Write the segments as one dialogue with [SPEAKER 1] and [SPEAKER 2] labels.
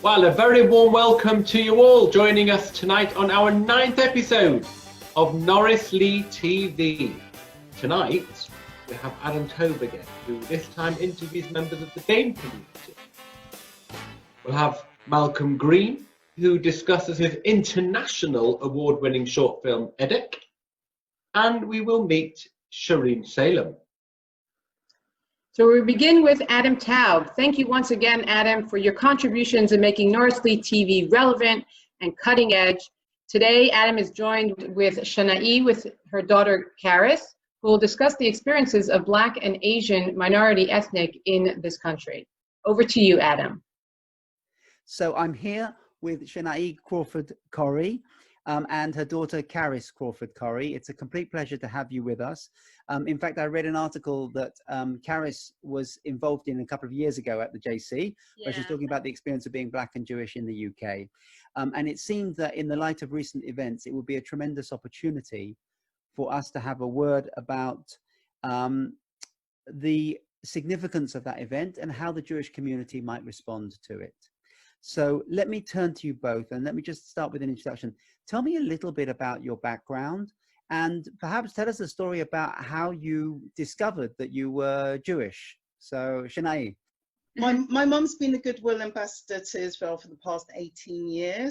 [SPEAKER 1] Well, a very warm welcome to you all joining us tonight on our 9th episode of Norrice Lea TV. Tonight, we have Adam Taub again, who this time interviews members of the BAME community. We'll have Malcolm Green, who discusses his international award-winning short film, Edek. And we will meet Shereen Salem.
[SPEAKER 2] So we begin with Adam Taub. Thank you once again, Adam, for your contributions in making Norrice Lea TV relevant and cutting edge. Today, Adam is joined with Shanae with her daughter, Karis, who will discuss the experiences of Black and Asian minority ethnic in this country. Over to you, Adam.
[SPEAKER 3] So I'm here with Shanae Crawford-Corrie and her daughter, Karis Crawford-Corrie. It's a complete pleasure to have you with us. In fact, I read an article that Karis was involved in a couple of years ago at the JC, where she's talking about the experience of being Black and Jewish in the UK. And it seemed that in the light of recent events, it would be a tremendous opportunity for us to have a word about the significance of that event and how the Jewish community might respond to it. So let me turn to you both, and let me just start with an introduction. Tell me a little bit about your background, and perhaps tell us a story about how you discovered that you were Jewish. So, Shanae.
[SPEAKER 4] My mum's been a goodwill ambassador to Israel for the past 18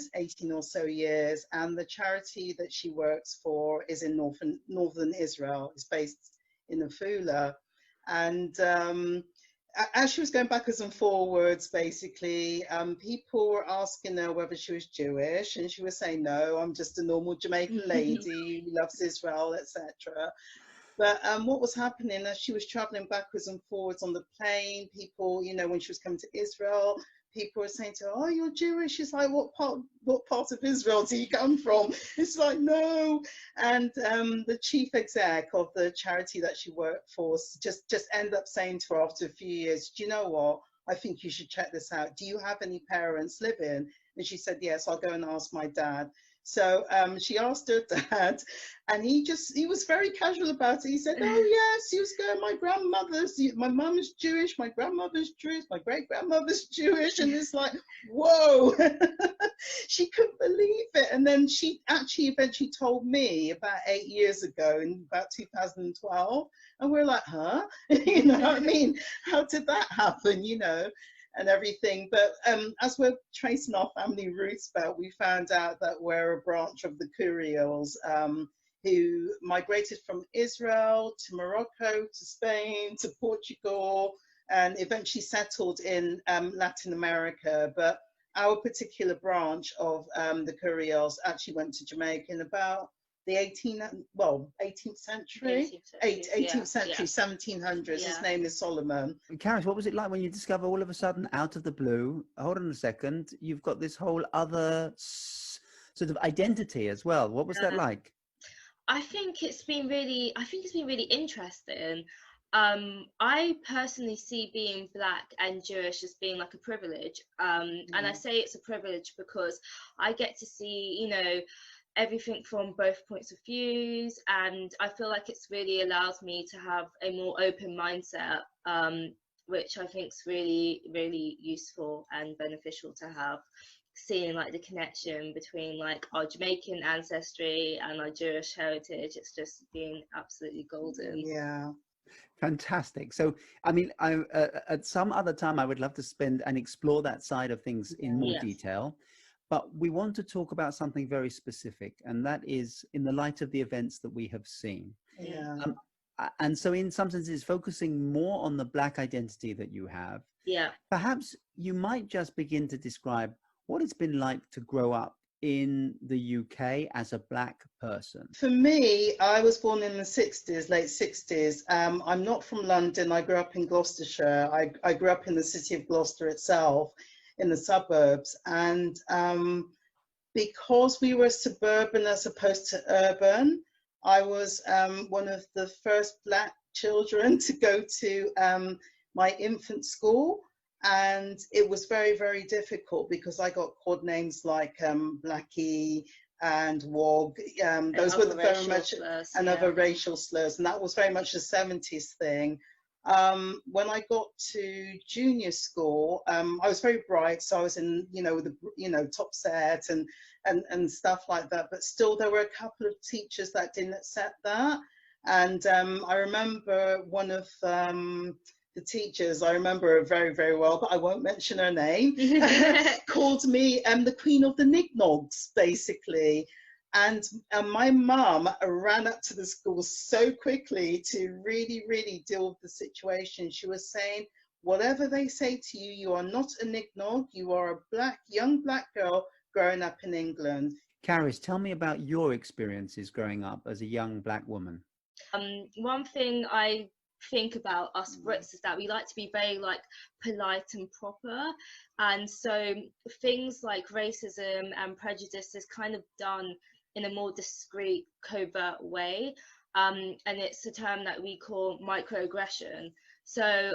[SPEAKER 4] or so years, and the charity that she works for is in northern Israel. It's based in Afula, and as she was going backwards and forwards, basically, people were asking her whether she was Jewish, and she was saying, no, I'm just a normal Jamaican lady who loves Israel, etc. But what was happening as she was traveling backwards and forwards on the plane, people, you know, when she was coming to Israel, people were saying to her, oh, you're Jewish. She's like, what part of Israel do you come from? It's like, no. And the chief exec of the charity that she worked for just ended up saying to her after a few years, do you know what? I think you should check this out. Do you have any parents living? And she said, yes, I'll go and ask my dad. So she asked her dad, and he was very casual about it. He said, oh yes, he was going, my mum is Jewish, my grandmother's Jewish, my great-grandmother's Jewish. And it's like, whoa, she couldn't believe it. And then she actually eventually told me about 8 years ago, in about 2012. And we're like, huh? You know what I mean? How did that happen, you know? And everything. But as we're tracing our family roots back, we found out that we're a branch of the Kuriels, who migrated from Israel to Morocco, to Spain, to Portugal, and eventually settled in Latin America. But our particular branch of the Kuriels actually went to Jamaica in about the 18th century, 1700s. His name is Solomon.
[SPEAKER 3] Karis, what was it like when you discover all of a sudden, out of the blue, hold on a second, you've got this whole other sort of identity as well? What was that like?
[SPEAKER 5] I think it's been really interesting. I personally see being Black and Jewish as being like a privilege. And I say it's a privilege because I get to see, you know, everything from both points of views, and I feel like it's really allows me to have a more open mindset, which I think is really, really useful and beneficial to have, seeing like the connection between like our Jamaican ancestry and our Jewish heritage. It's just been absolutely golden.
[SPEAKER 4] Yeah.
[SPEAKER 3] Fantastic. So, I mean, at some other time, I would love to spend and explore that side of things in more detail. But we want to talk about something very specific, and that is in the light of the events that we have seen.
[SPEAKER 4] Yeah.
[SPEAKER 3] And so in some senses, focusing more on the Black identity that you have.
[SPEAKER 5] Yeah.
[SPEAKER 3] Perhaps you might just begin to describe what it's been like to grow up in the UK as a Black person.
[SPEAKER 4] For me, I was born in the 60s, late 60s. I'm not from London. I grew up in Gloucestershire. I grew up in the city of Gloucester itself, in the suburbs, and because we were suburban as opposed to urban, I was one of the first Black children to go to my infant school, and it was very, very difficult because I got called names like Blackie and Wog. Those were very much other racial slurs, and that was very much a 70s thing. When I got to junior school, I was very bright, so I was in, the top set and stuff like that. But still, there were a couple of teachers that didn't accept that. And I remember one of the teachers, I remember her very, very well, but I won't mention her name, called me the Queen of the Knickknacks, basically. And my mum ran up to the school so quickly to really, really deal with the situation. She was saying, whatever they say to you, you are not a knick-knack. You are a young black girl growing up in England.
[SPEAKER 3] Caris, tell me about your experiences growing up as a young black woman.
[SPEAKER 5] One thing I think about us Brits is that we like to be very polite and proper, and so things like racism and prejudice is kind of done in a more discreet, covert way, and it's a term that we call microaggression. So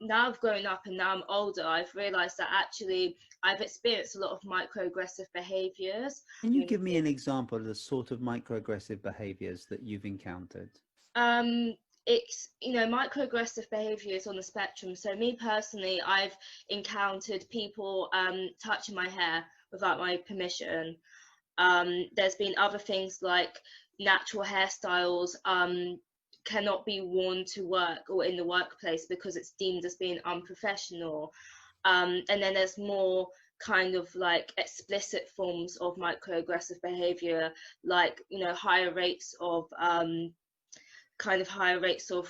[SPEAKER 5] now I've grown up and now I'm older, I've realised that actually I've experienced a lot of microaggressive behaviours.
[SPEAKER 3] Can you give me an example of the sort of microaggressive behaviours that you've encountered?
[SPEAKER 5] It's, microaggressive behaviours on the spectrum. So me personally, I've encountered people touching my hair without my permission. There's been other things like natural hairstyles cannot be worn to work or in the workplace because it's deemed as being unprofessional. And then there's more kind of explicit forms of microaggressive behavior, higher rates of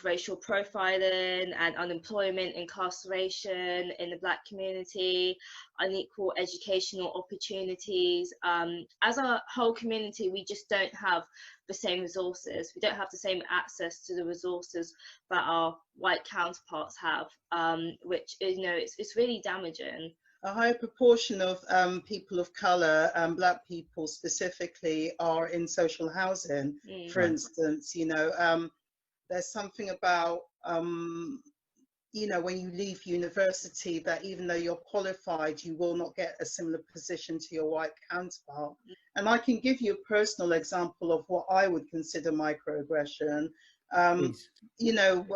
[SPEAKER 5] racial profiling and unemployment, incarceration in the black community, unequal educational opportunities. As a whole community, we just don't have the same resources. We don't have the same access to the resources that our white counterparts have, which is, it's really damaging.
[SPEAKER 4] A higher proportion of people of colour, black people specifically, are in social housing. For instance, there's something about, when you leave university, that even though you're qualified, you will not get a similar position to your white counterpart. And I can give you a personal example of what I would consider microaggression. When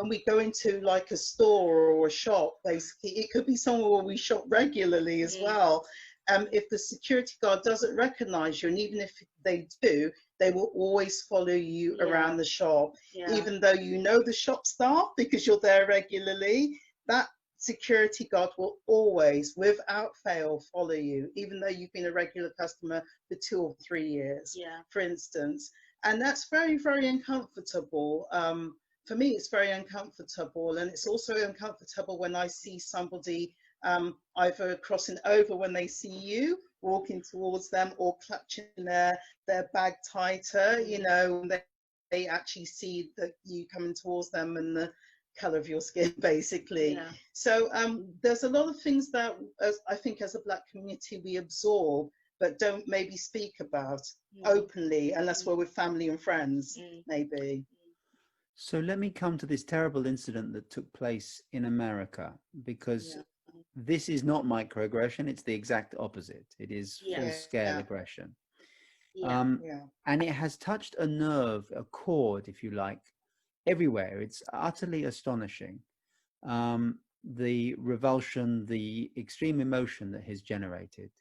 [SPEAKER 4] we go into a store or a shop, basically, it could be somewhere where we shop regularly as well. If the security guard doesn't recognize you, and even if they do, they will always follow you around the shop, even though you know the shop staff because you're there regularly. That security guard will always, without fail, follow you, even though you've been a regular customer for 2 or 3 years, for instance. And that's very, very uncomfortable. For me, it's very uncomfortable. And it's also uncomfortable when I see somebody either crossing over when they see you, walking towards them, or clutching their bag tighter, they actually see that you coming towards them and the colour of your skin, basically. So there's a lot of things that I think as a black community we absorb, but don't maybe speak about openly unless we're with family and friends, maybe.
[SPEAKER 3] So let me come to this terrible incident that took place in America, because this is not microaggression, it's the exact opposite. It is full-scale aggression. And it has touched a nerve, a chord, if you like, everywhere. It's utterly astonishing. The revulsion, the extreme emotion that has generated.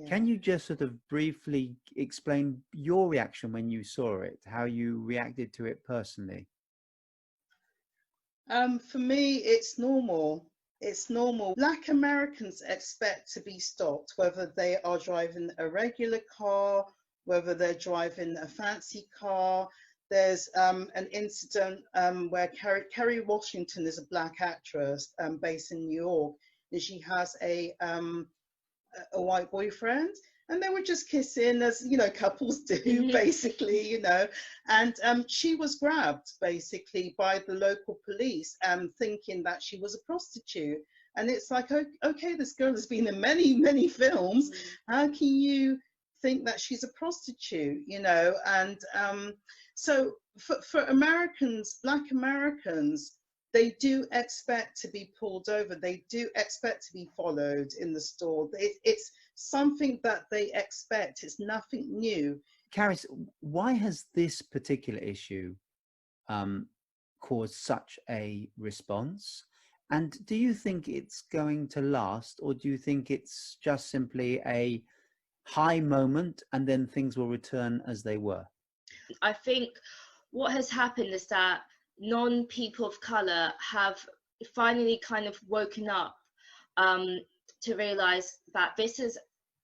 [SPEAKER 3] Can you just sort of briefly explain your reaction when you saw it, how you reacted to it personally?
[SPEAKER 4] For me, it's normal. It's normal. Black Americans expect to be stopped, whether they are driving a regular car, whether they're driving a fancy car. There's an incident where Kerry Washington is a black actress based in New York, and she has a white boyfriend, and they were just kissing, as couples do, basically, and she was grabbed basically by the local police, thinking that she was a prostitute. And it's like, okay, this girl has been in many, many films. How can you think that she's a prostitute? And so for Americans, black Americans, they do expect to be pulled over. They do expect to be followed in the store. It's something that they expect. It's nothing new.
[SPEAKER 3] Caris, why has this particular issue caused such a response? And do you think it's going to last, or do you think it's just simply a high moment and then things will return as they were?
[SPEAKER 5] I think what has happened is that non-people of colour have finally kind of woken up to realise that this is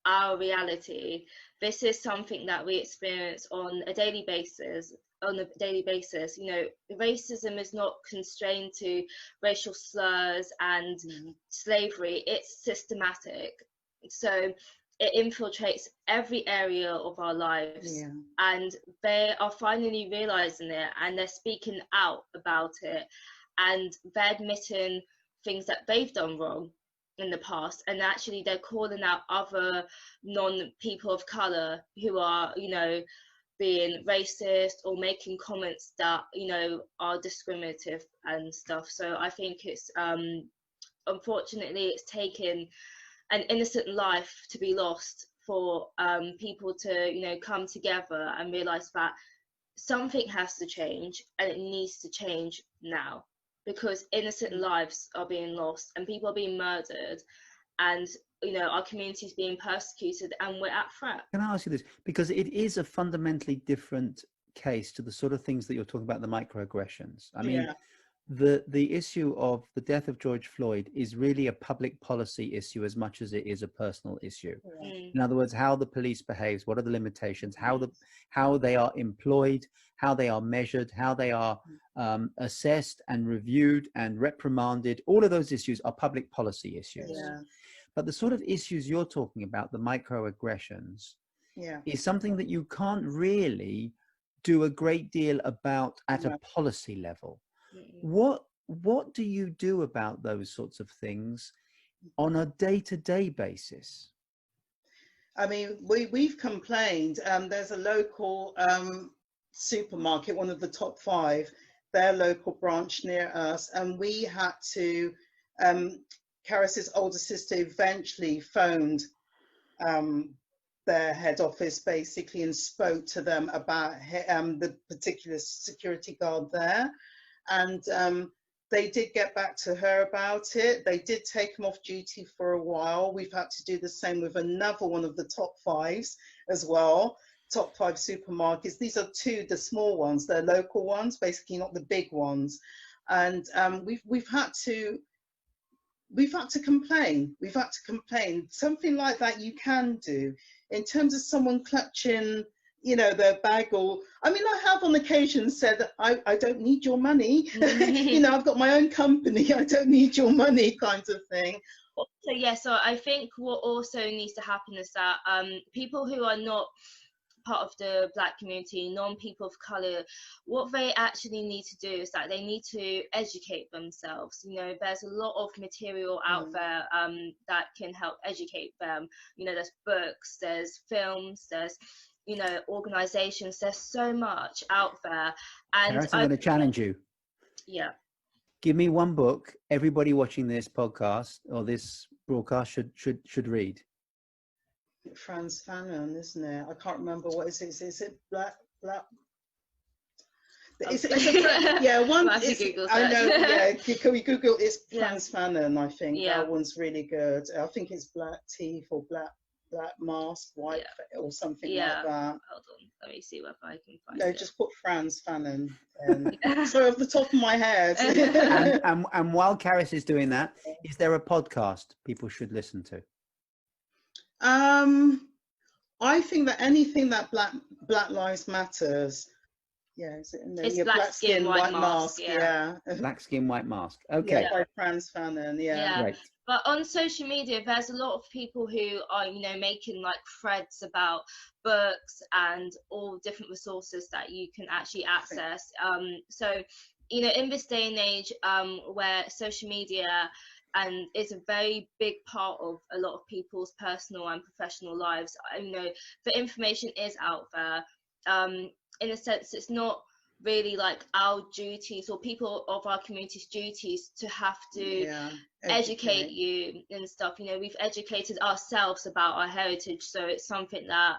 [SPEAKER 5] our reality. This is something that we experience on a daily basis. You know, racism is not constrained to racial slurs and slavery. It's systematic. So it infiltrates every area of our lives, and they are finally realizing it, and they're speaking out about it, and they're admitting things that they've done wrong in the past, and actually they're calling out other non-people of color who are, you know, being racist or making comments that, you know, are discriminative and stuff. So I think it's unfortunately it's taken an innocent life to be lost for people to, you know, come together and realize that something has to change, and it needs to change now, because innocent lives are being lost and people are being murdered, and, you know, our community is being persecuted, and we're at threat.
[SPEAKER 3] Can I ask you this? Because it is a fundamentally different case to the sort of things that you're talking about, the microaggressions. I mean, the issue of the death of George Floyd is really a public policy issue as much as it is a personal issue. In other words, how the police behaves, what are the limitations, how they are employed, how they are measured, how they are assessed and reviewed and reprimanded. All of those issues are public policy issues. But the sort of issues you're talking about, the microaggressions, is something that you can't really do a great deal about at a policy level. What do you do about those sorts of things on a day-to-day basis?
[SPEAKER 4] I mean, we've complained. There's a local supermarket, one of the top 5, their local branch near us, and we had to, Karis's older sister eventually phoned their head office basically and spoke to them about the particular security guard there. And they did get back to her about it. They did take him off duty for a while. We've had to do the same with another one of the top 5s as well, top 5 supermarkets. These are 2, the small ones, they're local ones, basically not the big ones. And we've had to complain. We've had to complain. Something like that you can do. In terms of someone clutching, you know, their bag, or, I mean, I have on occasion said, I don't need your money. You know, I've got my own company, I don't need your money, kind of thing.
[SPEAKER 5] So yeah, so I think what also needs to happen is that people who are not part of the Black community, non-people of colour, what they actually need to do is that they need to educate themselves. You know, there's a lot of material out there that can help educate them. You know, there's books, there's films, there's, you know, organisations, there's so much out there. And
[SPEAKER 3] Karis, I'm going to challenge you.
[SPEAKER 5] Yeah.
[SPEAKER 3] Give me one book everybody watching this podcast or this broadcast should read.
[SPEAKER 4] Frantz Fanon, isn't it? I can't remember what it is. Is it Black? It's yeah, one. I know. Yeah, can we Google? It's Frantz Fanon. I think that one's really good. I think it's Black Teeth or Black Mask, White or something like that.
[SPEAKER 5] Hold on, let me see if I can find it.
[SPEAKER 4] No, just put Frantz Fanon. So off the top of my head.
[SPEAKER 3] and while Karis is doing that, is there a podcast people should listen to?
[SPEAKER 4] I think that anything that Black Lives Matters. Yeah, is it in there?
[SPEAKER 5] It's Black Skin, White Mask.
[SPEAKER 3] Black Skin, White Mask. Okay.
[SPEAKER 4] Yeah, by Frantz Fanon. Yeah.
[SPEAKER 3] Great.
[SPEAKER 5] But on social media, there's a lot of people who are, you know, making like threads about books and all different resources that you can actually access. So, you know, in this day and age, where social media and it's a very big part of a lot of people's personal and professional lives, you know, the information is out there. In a sense, it's not really like our duties or people of our community's duties to have to educate you and stuff. You know, we've educated ourselves about our heritage, so it's something that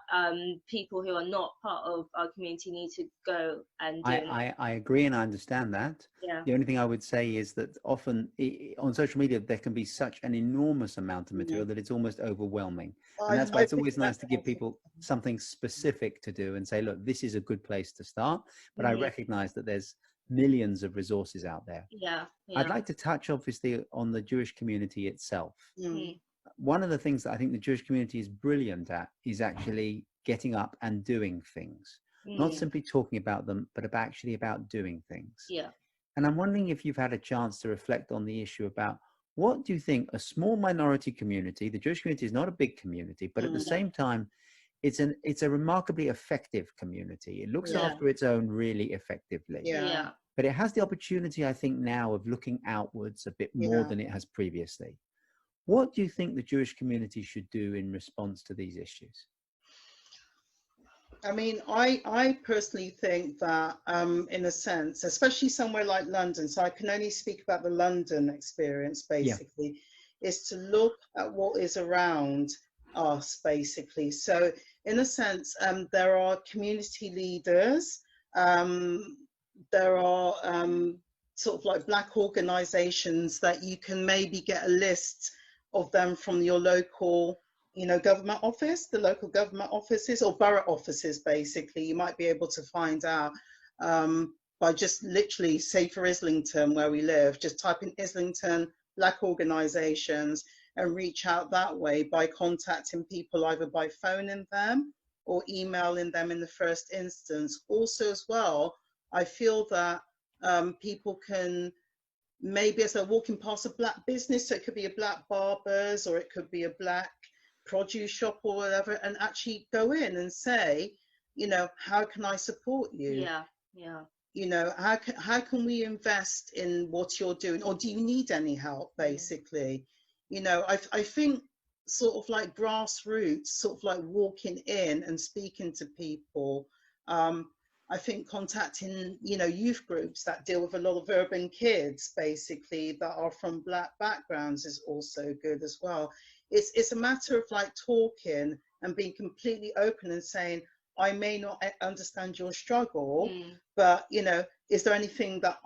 [SPEAKER 5] people who are not part of our community need to go and do.
[SPEAKER 3] I agree, and I understand that.
[SPEAKER 5] Yeah.
[SPEAKER 3] The only thing I would say is that often on social media there can be such an enormous amount of material that it's almost overwhelming. And that's why it's always nice to give people something specific to do and say, look, this is a good place to start. But I recognize that there's millions of resources out there.
[SPEAKER 5] Yeah.
[SPEAKER 3] I'd like to touch obviously on the Jewish community itself. One of the things that I think the Jewish community is brilliant at is actually getting up and doing things. Not simply talking about them, but actually about doing things.
[SPEAKER 5] Yeah.
[SPEAKER 3] And I'm wondering if you've had a chance to reflect on the issue about what do you think a small minority community, the Jewish community is not a big community, but at the same time, it's a remarkably effective community. It looks after its own really effectively.
[SPEAKER 5] Yeah.
[SPEAKER 3] But it has the opportunity, I think, now of looking outwards a bit more than it has previously. What do you think the Jewish community should do in response to these issues?
[SPEAKER 4] I mean, I personally think that, in a sense, especially somewhere like London, so I can only speak about the London experience, basically, is to look at what is around us, basically. So, in a sense, there are community leaders, there are sort of like Black organizations that you can maybe get a list of them from your local, you know, government office, the local government offices or borough offices, basically. You might be able to find out by just literally, say for Islington, where we live, just type in Islington Black organizations and reach out that way by contacting people either by phoning them or emailing them in the first instance. Also as well, I feel that people can, maybe as they're walking past a Black business, so it could be a Black barber's or it could be a Black produce shop or whatever, and actually go in and say, you know, how can I support you?
[SPEAKER 5] Yeah, yeah.
[SPEAKER 4] You know, how can we invest in what you're doing, or do you need any help, basically? You know, I think sort of like grassroots, sort of like walking in and speaking to people. I think contacting, you know, youth groups that deal with a lot of urban kids, basically, that are from Black backgrounds is also good as well. It's a matter of like talking and being completely open and saying, I may not understand your struggle, but, you know, is there anything that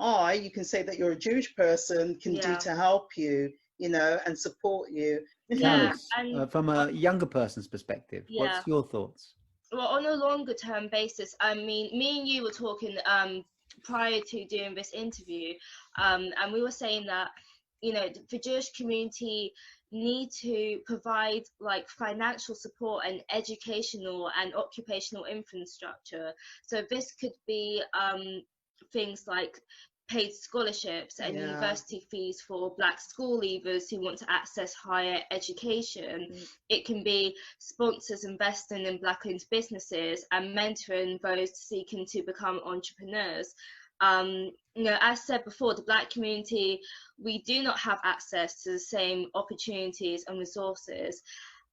[SPEAKER 4] you can say that you're a Jewish person, can do to help you, you know, and support you?
[SPEAKER 3] Norrice, from a younger person's perspective, what's your thoughts?
[SPEAKER 5] Well, on a longer term basis, I mean, me and you were talking prior to doing this interview, and we were saying that, you know, the Jewish community need to provide like financial support and educational and occupational infrastructure. So this could be things like paid scholarships and university fees for Black school leavers who want to access higher education. It can be sponsors investing in Black-owned businesses and mentoring those seeking to become entrepreneurs. You know, as said before, the Black community, we do not have access to the same opportunities and resources.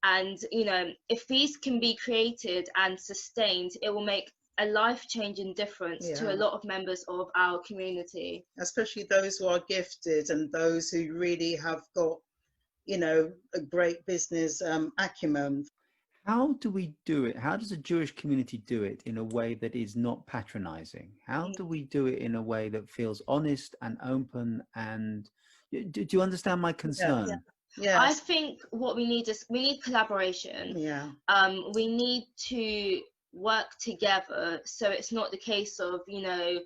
[SPEAKER 5] And, you know, if these can be created and sustained, it will make a life-changing difference to a lot of members of our community.
[SPEAKER 4] Especially those who are gifted and those who really have got, you know, a great business acumen.
[SPEAKER 3] How do we do it? How does a Jewish community do it in a way that is not patronizing? How do we do it in a way that feels honest and open? And do you understand my concern?
[SPEAKER 4] Yes.
[SPEAKER 5] I think what we need is collaboration. We need to work together, so it's not the case of, you know,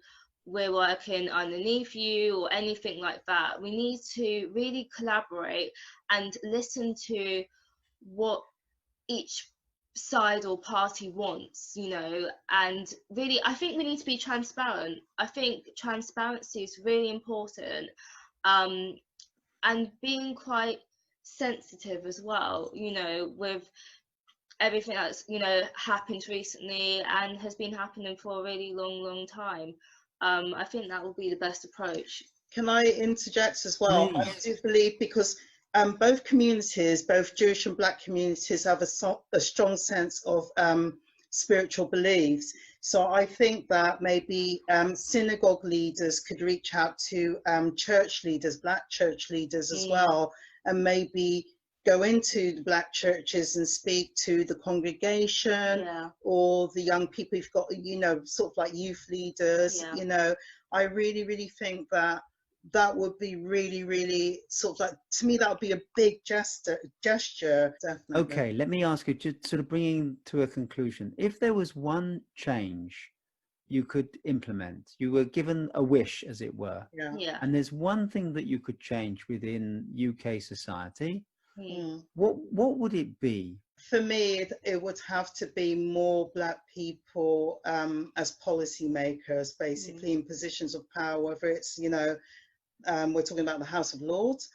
[SPEAKER 5] we're working underneath you or anything like that. We need to really collaborate and listen to what each side or party wants, you know, and really I think we need to be transparent. I think transparency is really important, and being quite sensitive as well, you know, with everything that's, you know, happened recently and has been happening for a really long time. I think that will be the best approach.
[SPEAKER 4] Can I interject as well?
[SPEAKER 3] Please.
[SPEAKER 4] I do believe, because both communities, both Jewish and Black communities, have a strong sense of spiritual beliefs. So I think that maybe synagogue leaders could reach out to church leaders, Black church leaders as well, and maybe go into the Black churches and speak to the congregation or the young people who've got, you know, sort of like youth leaders. You know, I really, really think that that would be really, really sort of like, to me, that would be a big gesture, definitely.
[SPEAKER 3] Okay, let me ask you, just sort of bringing to a conclusion. If there was one change you could implement, you were given a wish, as it were, and there's one thing that you could change within UK society, what would it be?
[SPEAKER 4] For me, it would have to be more Black people as policymakers, basically in positions of power, whether it's, you know, we're talking about the House of Lords,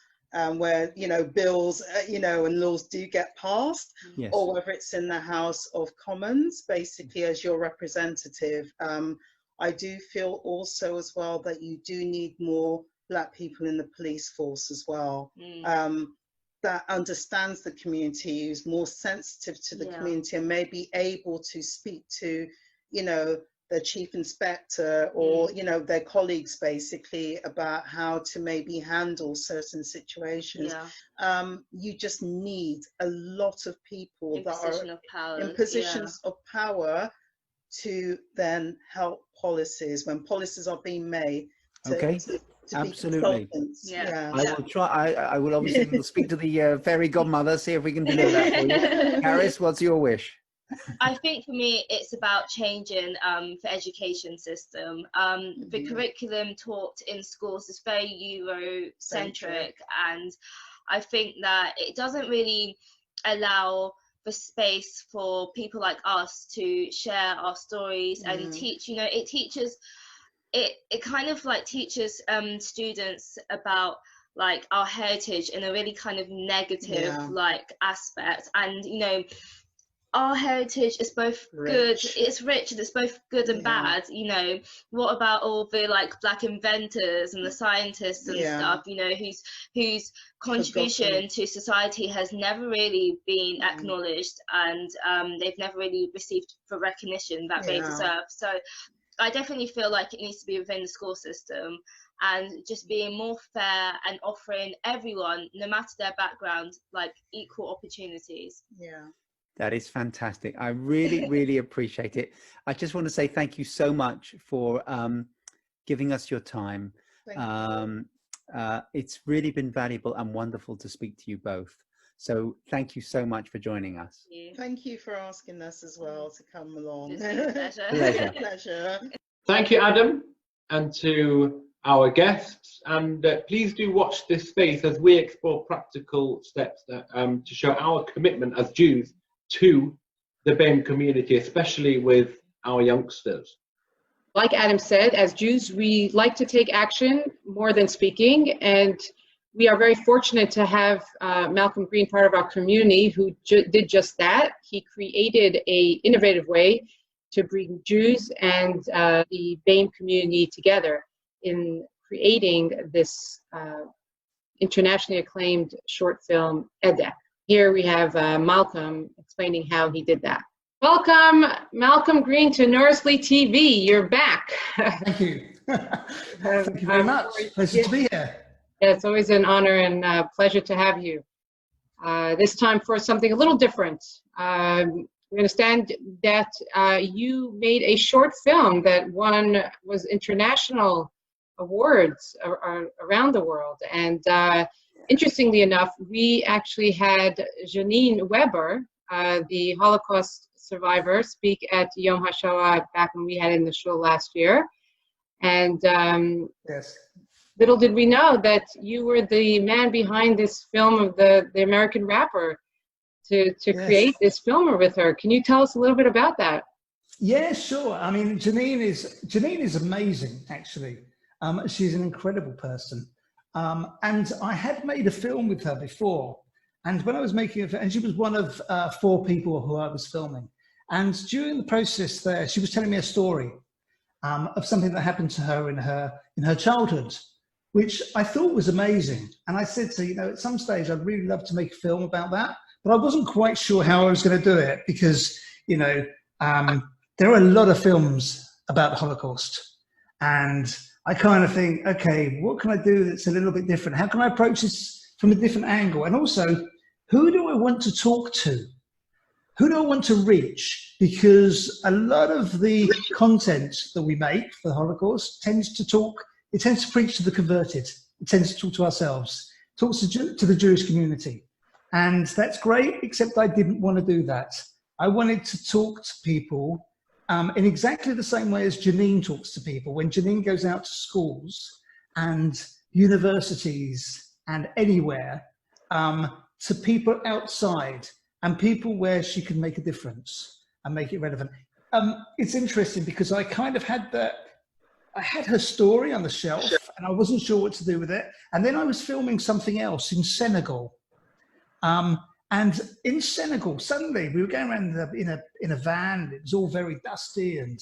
[SPEAKER 4] where, you know, bills, you know, and laws do get passed, or whether it's in the House of Commons, basically as your representative. I do feel also as well that you do need more Black people in the police force as well. That understands the community, who's more sensitive to the community, and may be able to speak to, you know, the chief inspector or, you know, their colleagues basically about how to maybe handle certain situations. You just need a lot of people in that are in positions of power to then help policies when policies are being made.
[SPEAKER 3] Absolutely. I will try. I will obviously speak to the fairy godmother, see if we can deliver that for you. Caris, what's your wish?
[SPEAKER 5] I think for me, it's about changing the education system. The curriculum taught in schools is very Eurocentric, and I think that it doesn't really allow the space for people like us to share our stories and teach. You know, it teaches. It kind of like teaches students about like our heritage in a really kind of negative like aspect, and you know, our heritage is both good, it's rich, and it's both good and bad. You know, what about all the like Black inventors and the scientists and stuff, you know, whose contribution to society has never really been acknowledged, and they've never really received the recognition that they deserve. So I definitely feel like it needs to be within the school system, and just being more fair and offering everyone, no matter their background, like equal opportunities.
[SPEAKER 3] That is fantastic. I really, really appreciate it. I just want to say thank you so much for giving us your time. It's really been valuable and wonderful to speak to you both. So thank you so much for joining us.
[SPEAKER 4] Thank you for asking us as well to come along.
[SPEAKER 5] It's been a pleasure.
[SPEAKER 4] Pleasure.
[SPEAKER 1] Thank you, Adam, and to our guests. And please do watch this space as we explore practical steps that, to show our commitment as Jews to the BAME community, especially with our youngsters.
[SPEAKER 2] Like Adam said, as Jews, we like to take action more than speaking, and we are very fortunate to have Malcolm Green, part of our community, who did just that. He created an innovative way to bring Jews and the BAME community together in creating this internationally acclaimed short film, Edek. Here we have Malcolm explaining how he did that. Welcome, Malcolm Green, to Norrice Lea TV. You're back.
[SPEAKER 6] Thank you. Thank you very much. Pleasure to be here.
[SPEAKER 2] Yeah, it's always an honor and pleasure to have you. This time for something a little different. We understand that you made a short film that was international awards around the world. And interestingly enough, we actually had Janine Weber, the Holocaust survivor, speak at Yom HaShoah back when we had in the show last year. And
[SPEAKER 6] yes.
[SPEAKER 2] Little did we know that you were the man behind this film of the American rapper to create this film with her. Can you tell us a little bit about that?
[SPEAKER 6] Yeah, sure. I mean, Janine is amazing, actually. She's an incredible person. And I had made a film with her before. And when I was making it, and she was one of 4 people who I was filming. And during the process there, she was telling me a story of something that happened to her in her childhood, which I thought was amazing. And I said to her, you know, at some stage, I'd really love to make a film about that, but I wasn't quite sure how I was going to do it because, you know, there are a lot of films about the Holocaust, and I kind of think, okay, what can I do that's a little bit different? How can I approach this from a different angle? And also, who do I want to talk to? Who do I want to reach? Because a lot of the content that we make for the Holocaust tends to preach to the converted. It tends to talk to ourselves, talks to the Jewish community. And that's great, except I didn't want to do that. I wanted to talk to people in exactly the same way as Janine talks to people. When Janine goes out to schools and universities and anywhere, to people outside and people where she can make a difference and make it relevant. It's interesting because I kind of had I had her story on the shelf and I wasn't sure what to do with it. And then I was filming something else in Senegal. And in Senegal, suddenly we were going around in a van. It was all very dusty and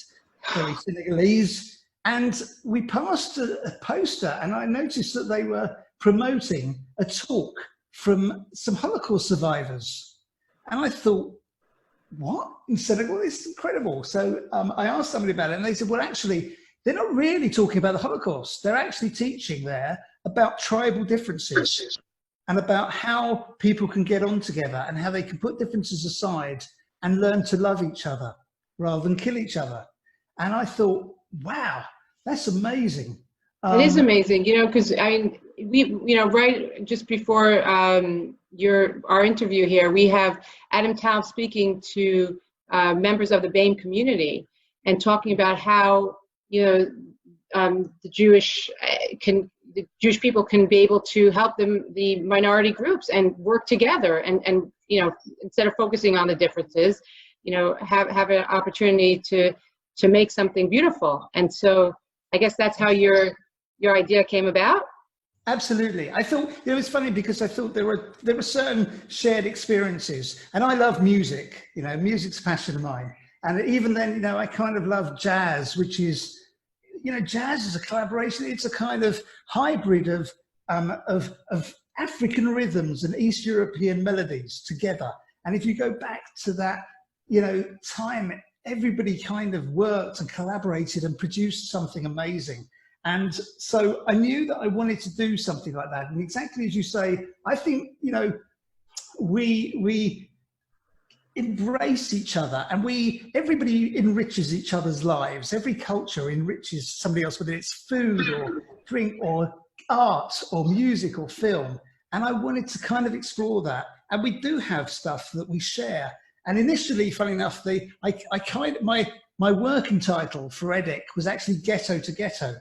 [SPEAKER 6] very Senegalese. And we passed a poster and I noticed that they were promoting a talk from some Holocaust survivors. And I thought, what? In Senegal? It's incredible. So I asked somebody about it and they said, well, actually, they're not really talking about the Holocaust. They're actually teaching there about tribal differences and about how people can get on together and how they can put differences aside and learn to love each other rather than kill each other. And I thought, wow, that's amazing.
[SPEAKER 2] It is amazing, you know, because I mean, right just before our interview here, we have Adam Taub speaking to members of the BAME community and talking about how, you know, the Jewish people can be able to help the minority groups and work together and you know, instead of focusing on the differences, you know, have an opportunity to make something beautiful. And so I guess that's how your idea came about.
[SPEAKER 6] Absolutely. I thought, you know, it's funny because I thought there were certain shared experiences, and I love music, you know, music's a passion of mine. And even then, you know, I kind of love jazz, which is, you know, jazz is a collaboration. It's a kind of hybrid of African rhythms and East European melodies together. And if you go back to that, you know, time, everybody kind of worked and collaborated and produced something amazing. And so I knew that I wanted to do something like that. And exactly as you say, I think, you know, we embrace each other and everybody enriches each other's lives. Every culture enriches somebody else, whether it's food or drink or art or music or film. And I wanted to kind of explore that. And we do have stuff that we share. And initially, funny enough, my working title for Edek was actually Ghetto to Ghetto,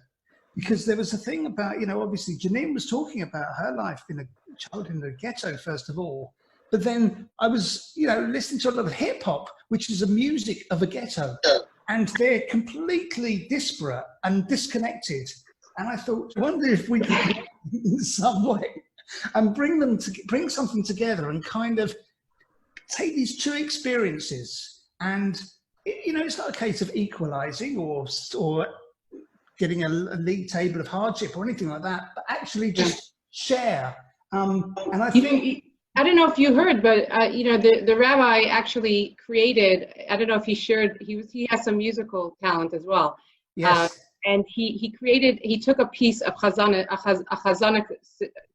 [SPEAKER 6] because there was a thing about, you know, obviously Janine was talking about her life in a childhood in the ghetto, first of all. But then I was, you know, listening to a lot of hip hop, which is a music of a ghetto, and they're completely disparate and disconnected. And I thought, I wonder if we could, in some way, and bring something together and kind of take these two experiences. And you know, it's not a case of equalising or getting a league table of hardship or anything like that, but actually just share. And I think.
[SPEAKER 2] I don't know if you heard, but you know, the rabbi actually created. I don't know if he shared. He has some musical talent as well.
[SPEAKER 6] Yes.
[SPEAKER 2] And he took a piece of Chazanic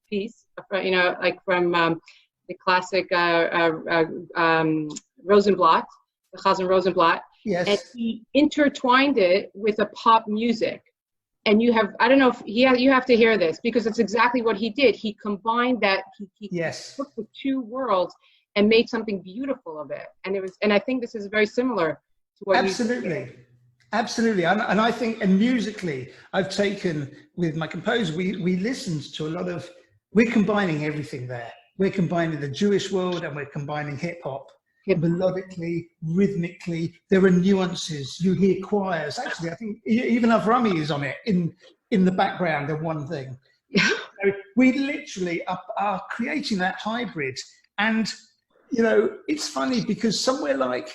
[SPEAKER 2] piece, you know, like from the classic Rosenblatt, the Chazan Rosenblatt.
[SPEAKER 6] Yes.
[SPEAKER 2] And he intertwined it with a pop music. And you have, I don't know if you have to hear this because it's exactly what he did. He combined that, he
[SPEAKER 6] yes.
[SPEAKER 2] took the two worlds and made something beautiful of it. And I think this is very similar to what
[SPEAKER 6] Absolutely. Absolutely. And I think, and musically, I've taken with my composer, we listened to a lot of, we're combining everything there. We're combining the Jewish world and we're combining hip hop. Melodically, rhythmically, there are nuances. You hear choirs. Actually, I think even Avrami is on it in the background of one thing. So we literally are creating that hybrid. And, you know, it's funny because somewhere like,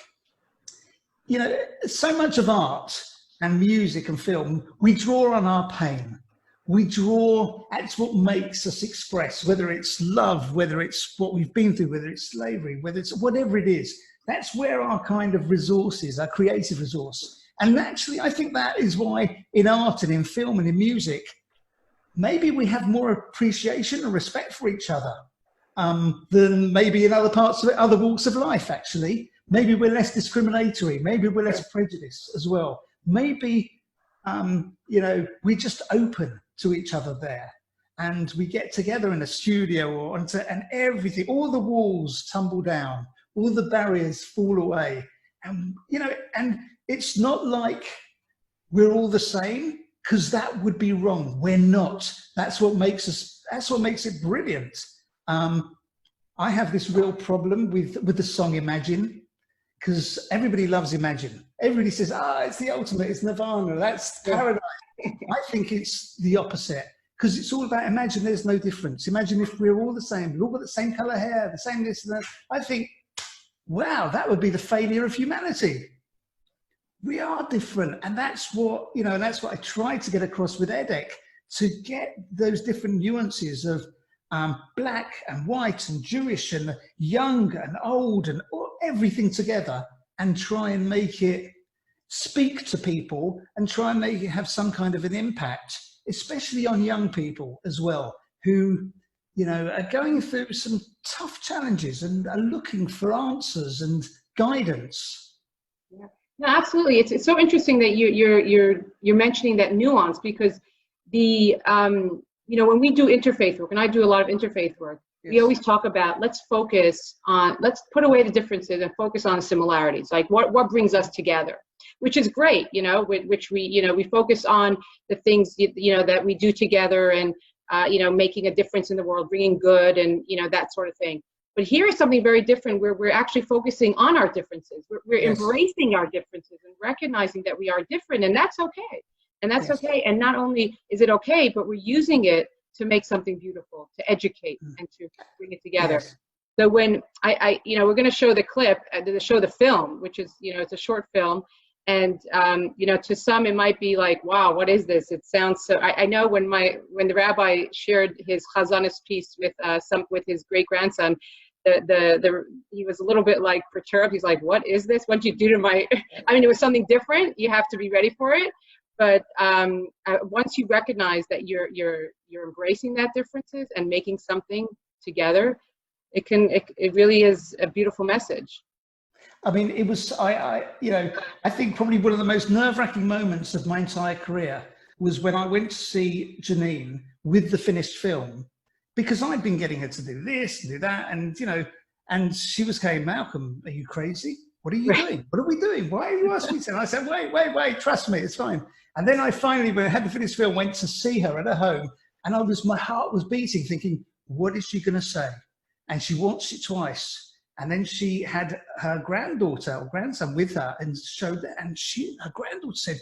[SPEAKER 6] you know, so much of art and music and film, we draw on our pain. We draw, that's what makes us express, whether it's love, whether it's what we've been through, whether it's slavery, whether it's whatever it is, That's where our kind of resources, our creative resource. And actually, I think that is why in art and in film and in music, maybe we have more appreciation and respect for each other than maybe in other parts of it, other walks of life, actually. Maybe we're less discriminatory. Maybe we're less prejudiced as well. Maybe, you know, we're just open to each other there. And we get together in a studio or and everything, all the walls tumble down, all the barriers fall away. And, you know, and it's not like we're all the same, because that would be wrong. We're not. That's what makes it brilliant. I have this real problem with the song Imagine, because everybody loves Imagine. Everybody says, it's the ultimate, it's Nirvana, that's paradise. I think it's the opposite, because it's all about imagine there's no difference. Imagine if we're all the same, we've all got the same color hair, the same this and that. I think, wow, that would be the failure of humanity. We are different, and that's what, you know, and that's what I tried to get across with Edek, to get those different nuances of black and white and Jewish and young and old and everything together, and try and make it speak to people and try and make it have some kind of an impact, especially on young people as well, who, you know, are going through some tough challenges and are looking for answers and guidance.
[SPEAKER 2] Yeah. No, absolutely. It's so interesting that you're mentioning that nuance, because the you know, when we do interfaith work, and I do a lot of interfaith work, yes, we always talk about let's put away the differences and focus on the similarities. Like what brings us together, which is great, you know, which we, you know, we focus on the things, you know, that we do together, and you know, making a difference in the world, bringing good, and you know, that sort of thing. But here is something very different, where we're actually focusing on our differences. We're yes, embracing our differences and recognizing that we are different, and that's okay. And that's yes, okay. And not only is it okay, but we're using it to make something beautiful, to educate and to bring it together. Yes. So when you know, we're going to show the clip, to show the film, which is, you know, it's a short film. And, you know, to some it might be like, wow, what is this? It sounds so, I know when the rabbi shared his Chazanist piece with his great grandson, he was a little bit like perturbed. He's like, what is this? What'd you do to my, I mean, it was something different. You have to be ready for it. But once you recognize that you're embracing that differences and making something together, it really is a beautiful message.
[SPEAKER 6] I mean, it was, you know, I think probably one of the most nerve-wracking moments of my entire career was when I went to see Janine with the finished film, because I'd been getting her to do this and do that, and, you know, and she was saying, Malcolm, are you crazy? What are you doing? What are we doing? Why are you asking me? And I said, wait, trust me, it's fine. And then I finally, when I had the finished film, went to see her at her home, and my heart was beating, thinking, what is she going to say? And she watched it twice. And then she had her granddaughter or grandson with her and showed that, and her granddaughter said,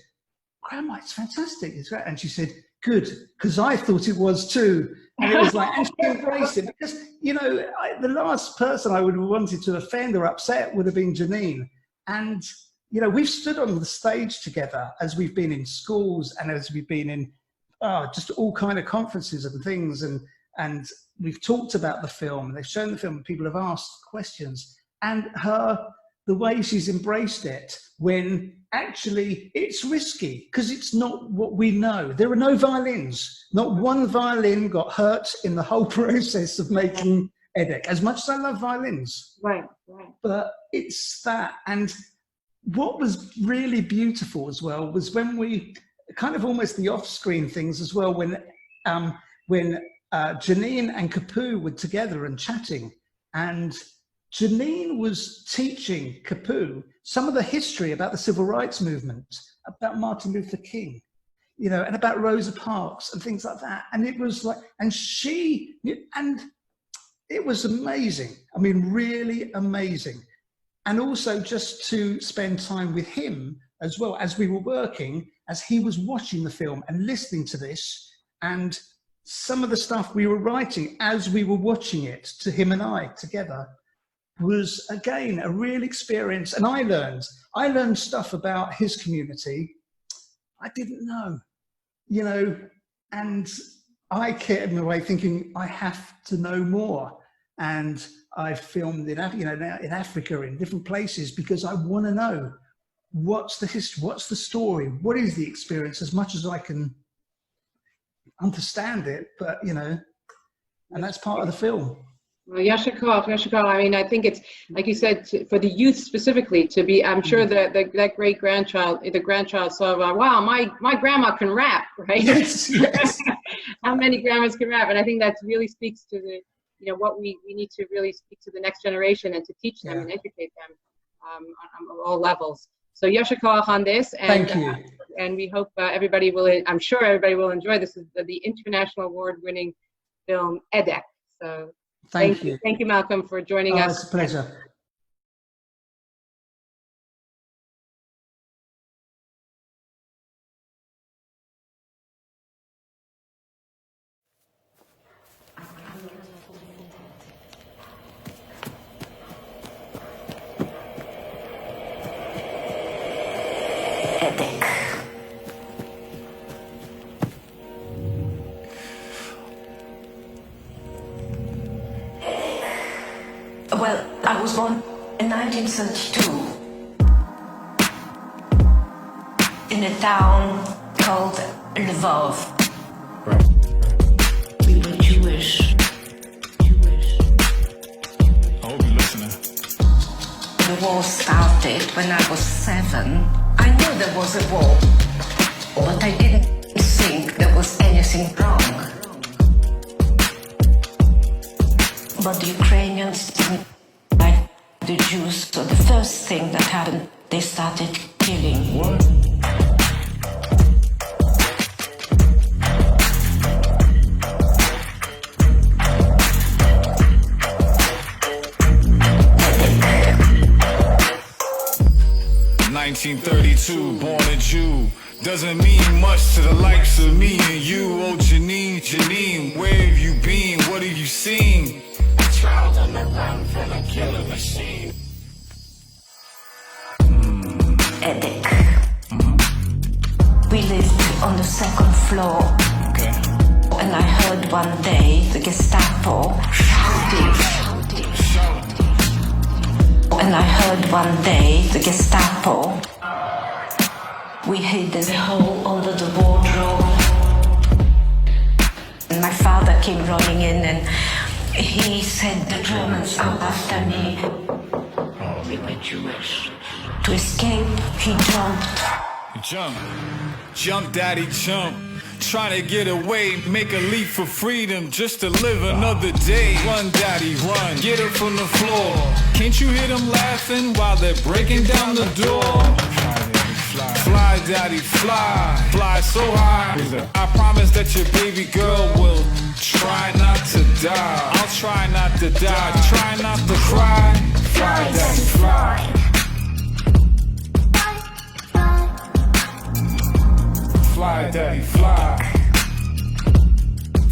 [SPEAKER 6] Grandma, it's fantastic. It's great. And she said, good, because I thought it was too. And it was like, and she embraced it, because, you know, the last person I would have wanted to offend or upset would have been Janine. And, you know, we've stood on the stage together as we've been in schools and as we've been in just all kind of conferences and things. And we've talked about the film, they've shown the film, and people have asked questions. And the way she's embraced it, when actually it's risky, because it's not what we know. There are no violins. Not one violin got hurt in the whole process of making Edek, as much as I love violins.
[SPEAKER 2] Right.
[SPEAKER 6] But it's that. And what was really beautiful as well was when we kind of almost the off-screen things as well, when Janine and Kapu were together and chatting, and Janine was teaching Kapu some of the history about the civil rights movement, about Martin Luther King, you know, and about Rosa Parks and things like that. And it was like, and it was amazing. I mean, really amazing. And also just to spend time with him as well as we were working, as he was watching the film and listening to this, and some of the stuff we were writing as we were watching it, to him and I together, was again a real experience. And I learned stuff about his community I didn't know, you know, and I came away thinking I have to know more. and I've filmed in Africa, in different places, because I want to know what's the history, what's the story, what is the experience, as much as I can understand it, but and that's part of the film.
[SPEAKER 2] Well, Yasher Koach. I mean, I think it's, like you said, for the youth specifically to be, I'm sure that great-grandchild, the grandchild saw, wow, my grandma can rap, right?
[SPEAKER 6] Yes, yes.
[SPEAKER 2] How many grandmas can rap? And I think that really speaks to the, what we need to really speak to the next generation and to teach them and educate them on all levels. So Yasher Koach on this. And,
[SPEAKER 6] thank you.
[SPEAKER 2] And we hope everybody will, I'm sure everybody will enjoy this. Is the international award-winning film, Edek. So
[SPEAKER 6] Thank you.
[SPEAKER 2] Thank you, Malcolm, for joining us.
[SPEAKER 6] It's a pleasure.
[SPEAKER 7] Edek. Well, I was born in 1932 in a town called Lvov.
[SPEAKER 8] Right.
[SPEAKER 7] We were Jewish.
[SPEAKER 8] I hope you're listening.
[SPEAKER 7] The war started when I was 7. I knew there was a war, but I didn't think there was anything wrong. But the Ukrainians didn't like the Jews, so the first thing that happened, they started killing.
[SPEAKER 8] What? "1932, born a Jew. Doesn't mean much to the likes of me and you. Oh, Janine, where have you been? What have you seen? A child on the run from a killing machine."
[SPEAKER 7] Edek. We lived on the second floor.
[SPEAKER 8] Okay.
[SPEAKER 7] And I heard one day the Gestapo shouting. And I heard one day the Gestapo. We hid in a hole under the wardrobe. And my father came running in and he said, "The Germans are after me."
[SPEAKER 8] Oh, we were Jewish.
[SPEAKER 7] To escape, he jumped.
[SPEAKER 8] Jump, daddy, jump. Trying to get away, make a leap for freedom, just to live another day. Run, daddy, run, get up from the floor. Can't you hear them laughing while they're breaking down the door? Fly, daddy, fly, fly so high. I promise that your baby girl will try not to die. I'll try not to die, try not to cry. Fly, daddy, fly. Fly, daddy, fly.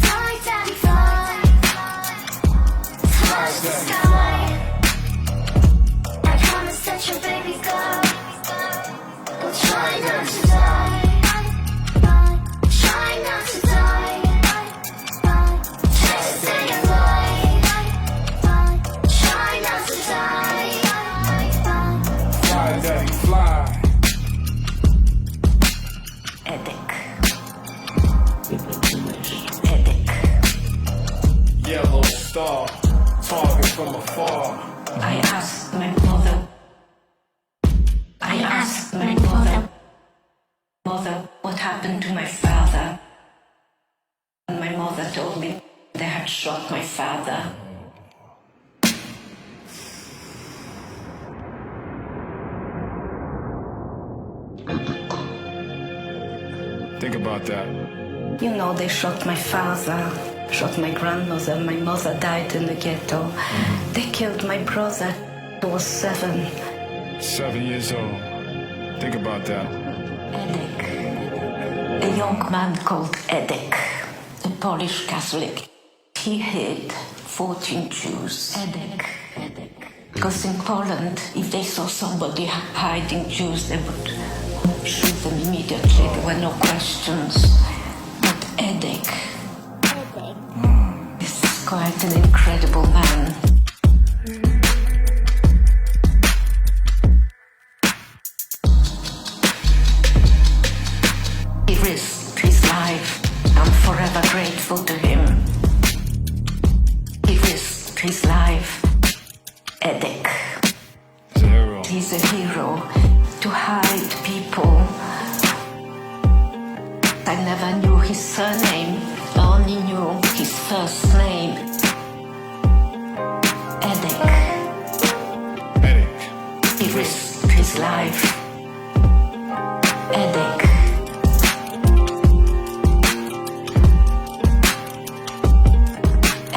[SPEAKER 9] Fly, daddy, fly.
[SPEAKER 8] Fly, daddy, fly.
[SPEAKER 9] I promise that your baby girl will try not to die. Try not to die. Just stay alive. Try not to die.
[SPEAKER 8] Fly, daddy, fly.
[SPEAKER 7] Edek. Edek.
[SPEAKER 8] Yellow star, target from afar.
[SPEAKER 7] I asked my mother, what happened to my father? And my mother told me they had shot my father.
[SPEAKER 8] Think about that.
[SPEAKER 7] You know, they shot my father, shot my grandmother. My mother died in the ghetto. They killed my brother, who was 7.
[SPEAKER 8] 7 years old. Think about that.
[SPEAKER 7] Edek. A young man called Edek, a Polish Catholic. He hid 14 Jews. Edek. Because in Poland, if they saw somebody hiding Jews, they would shoot them immediately. There were no questions. But Edek is quite an incredible man. He risked his life. I'm forever grateful to him. He risked his life. Edek. He's a hero to hide people. I never knew his surname, I only knew his first name. Edek.
[SPEAKER 8] Edek.
[SPEAKER 7] He risked his life. Edek.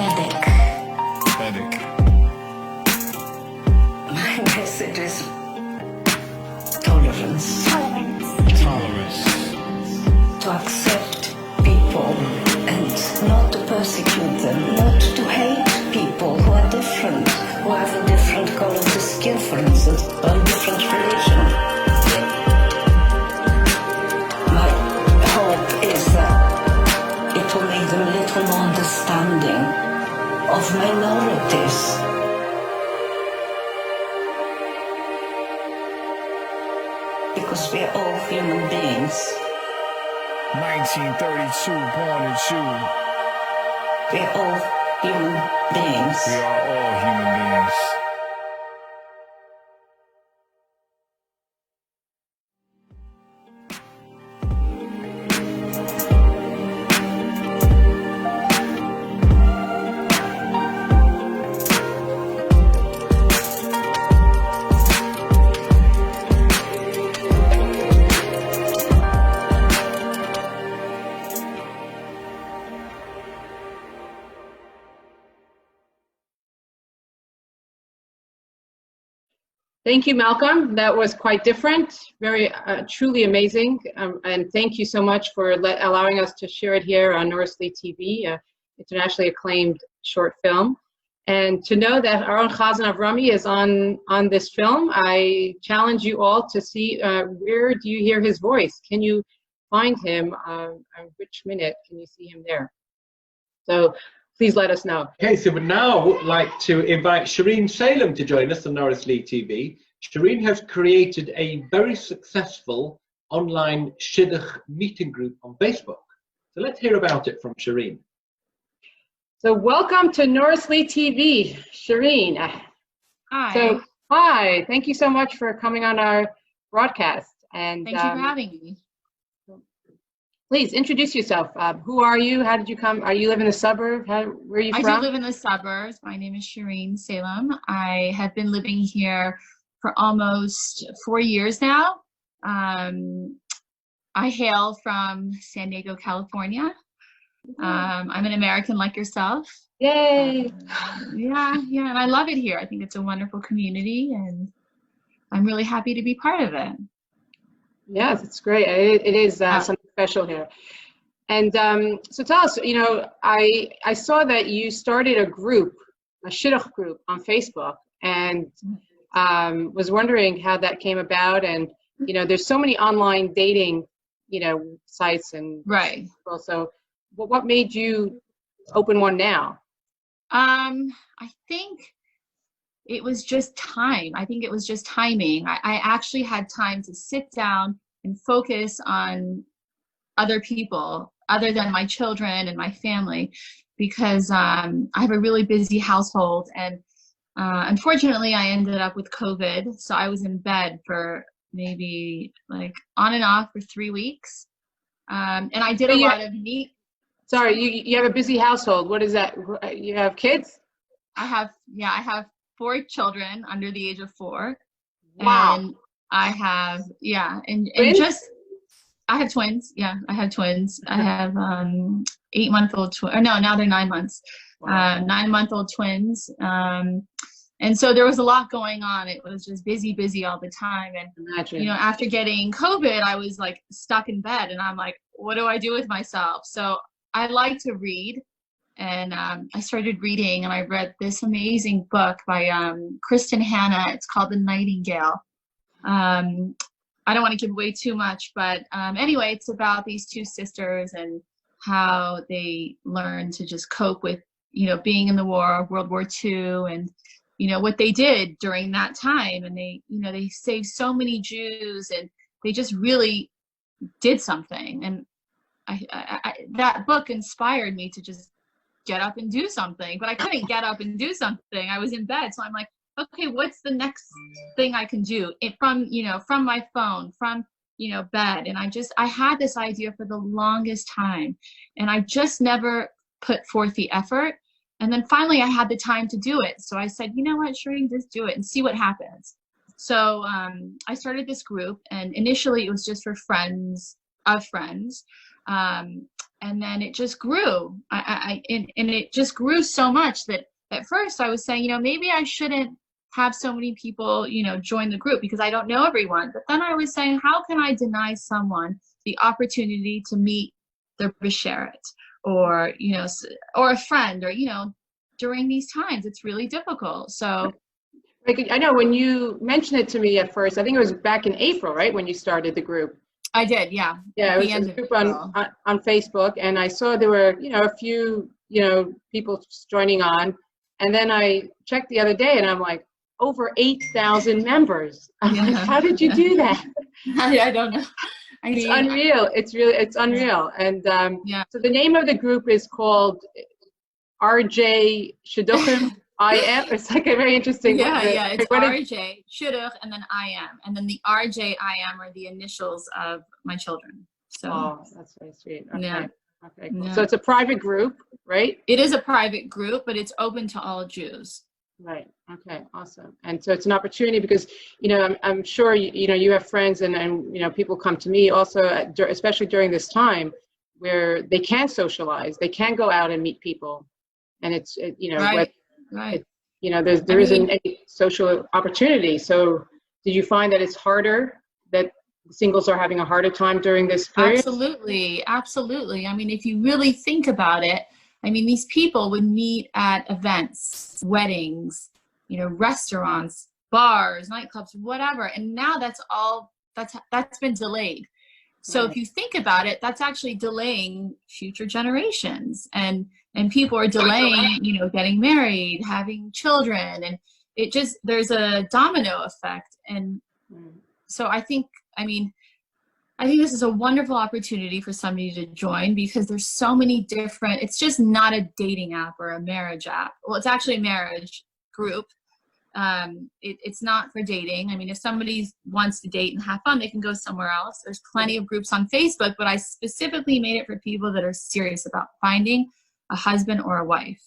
[SPEAKER 7] Edek.
[SPEAKER 8] Edek.
[SPEAKER 7] My message is tolerance.
[SPEAKER 8] Tolerance.
[SPEAKER 7] To accept people and not to persecute them, not to hate people who are different, who have a different color of skin, for instance, or a different religion. My hope is that it will make them a little more understanding of minorities. Because we are all human beings.
[SPEAKER 8] 1932, born a Jew.
[SPEAKER 7] We are all human beings.
[SPEAKER 8] We are all human beings.
[SPEAKER 2] Thank you, Malcolm. That was quite different, very truly amazing. And thank you so much for allowing us to share it here on Norrice Lea TV, internationally acclaimed short film. And to know that Aaron Chazan Avrami is on this film, I challenge you all to see where do you hear his voice? Can you find him? On which minute can you see him there? So please let us know.
[SPEAKER 1] Okay, so we now would like to invite Shereen Salem to join us on Norrice Lea TV. Shereen has created a very successful online Shidduch meeting group on Facebook. So let's hear about it from Shereen.
[SPEAKER 2] So welcome to Norrice Lea TV, Shereen.
[SPEAKER 10] Hi.
[SPEAKER 2] So hi, thank you so much for coming on our broadcast. And
[SPEAKER 10] Thank you for having me.
[SPEAKER 2] please introduce yourself. Who are you? How did you come? Are you live in the suburb? Where are you from?
[SPEAKER 10] I do live in the suburbs. My name is Shereen Salem. I have been living here for almost 4 years now. I hail from San Diego, California. I'm an American like yourself.
[SPEAKER 2] Yay!
[SPEAKER 10] Yeah, and I love it here. I think it's a wonderful community, and I'm really happy to be part of it.
[SPEAKER 2] Yes, it's great. It is something special here. And so tell us, I saw that you started a group, a Shidduch group on Facebook, and was wondering how that came about. And, there's so many online dating, sites and
[SPEAKER 10] right.
[SPEAKER 2] Also, what made you open one now?
[SPEAKER 10] I think it was just time. I think it was just timing. I actually had time to sit down and focus on other people other than my children and my family, because I have a really busy household, and unfortunately I ended up with COVID, so I was in bed for maybe like on and off for 3 weeks, and I did a lot of neat.
[SPEAKER 2] Sorry, you have a busy household. What is that? You have kids?
[SPEAKER 10] I have 4 children under the age of 4.
[SPEAKER 2] Wow.
[SPEAKER 10] And I have, and
[SPEAKER 2] Twins?
[SPEAKER 10] I have twins. Yeah, I have twins. I have 8-month-old twins. Or no, now they're 9 months.
[SPEAKER 2] Wow.
[SPEAKER 10] 9-month-old twins. And so there was a lot going on. It was just busy all the time. And
[SPEAKER 2] Imagine.
[SPEAKER 10] after getting COVID, I was like stuck in bed, and I'm like, what do I do with myself? So I like to read, and I started reading, and I read this amazing book by Kristen Hanna. It's called The Nightingale. I don't want to give away too much, but anyway, it's about these 2 sisters and how they learn to just cope with, being in the war, World War II, and what they did during that time, and they saved so many Jews, and they just really did something. And I that book inspired me to just get up and do something, but I couldn't get up and do something. I was in bed, so I'm like, okay, what's the next thing I can do from my phone, from bed? And I had this idea for the longest time, and I just never put forth the effort. And then finally I had the time to do it. So I said, you know what, Shereen, just do it and see what happens. So I started this group, and initially it was just for friends of friends. And then it just grew. And it just grew so much that at first I was saying, maybe I shouldn't have so many people, join the group because I don't know everyone. But then I was saying, how can I deny someone the opportunity to meet their besheret, or or a friend, or during these times it's really difficult. So
[SPEAKER 2] I know when you mentioned it to me at first, I think it was back in April, right, when you started the group.
[SPEAKER 10] I did, yeah.
[SPEAKER 2] Yeah, it was a group on Facebook, and I saw there were a few people joining on, and then I checked the other day, and I'm like, over 8,000 members. I'm like, how did you do that?
[SPEAKER 10] I don't know.
[SPEAKER 2] It's unreal. It's unreal. And so the name of the group is called RJ Shidduchim IM. It's like a very interesting.
[SPEAKER 10] It's RJ Shidduch and then IM, and then the RJ IM are the initials of my children. So
[SPEAKER 2] that's very sweet. Okay.
[SPEAKER 10] Yeah.
[SPEAKER 2] Okay. Cool. Yeah. So it's a private group, right?
[SPEAKER 10] It is a private group, but it's open to all Jews.
[SPEAKER 2] Right. Okay. Awesome. And so it's an opportunity because I'm sure you have friends and people come to me also, especially during this time where they can socialize, they can go out and meet people, and it's
[SPEAKER 10] right.
[SPEAKER 2] There isn't any social opportunity. So did you find that it's harder, that singles are having a harder time during this period?
[SPEAKER 10] Absolutely. I mean, if you really think about it, these people would meet at events, weddings, restaurants, bars, nightclubs, whatever. And now that's been delayed. So if you think about it, that's actually delaying future generations, and people are delaying, getting married, having children, and there's a domino effect. And so I think this is a wonderful opportunity for somebody to join, because there's so many different, it's just not a dating app or a marriage app. Well, it's actually a marriage group. It's not for dating. If somebody wants to date and have fun, they can go somewhere else. There's plenty of groups on Facebook, but I specifically made it for people that are serious about finding a husband or a wife.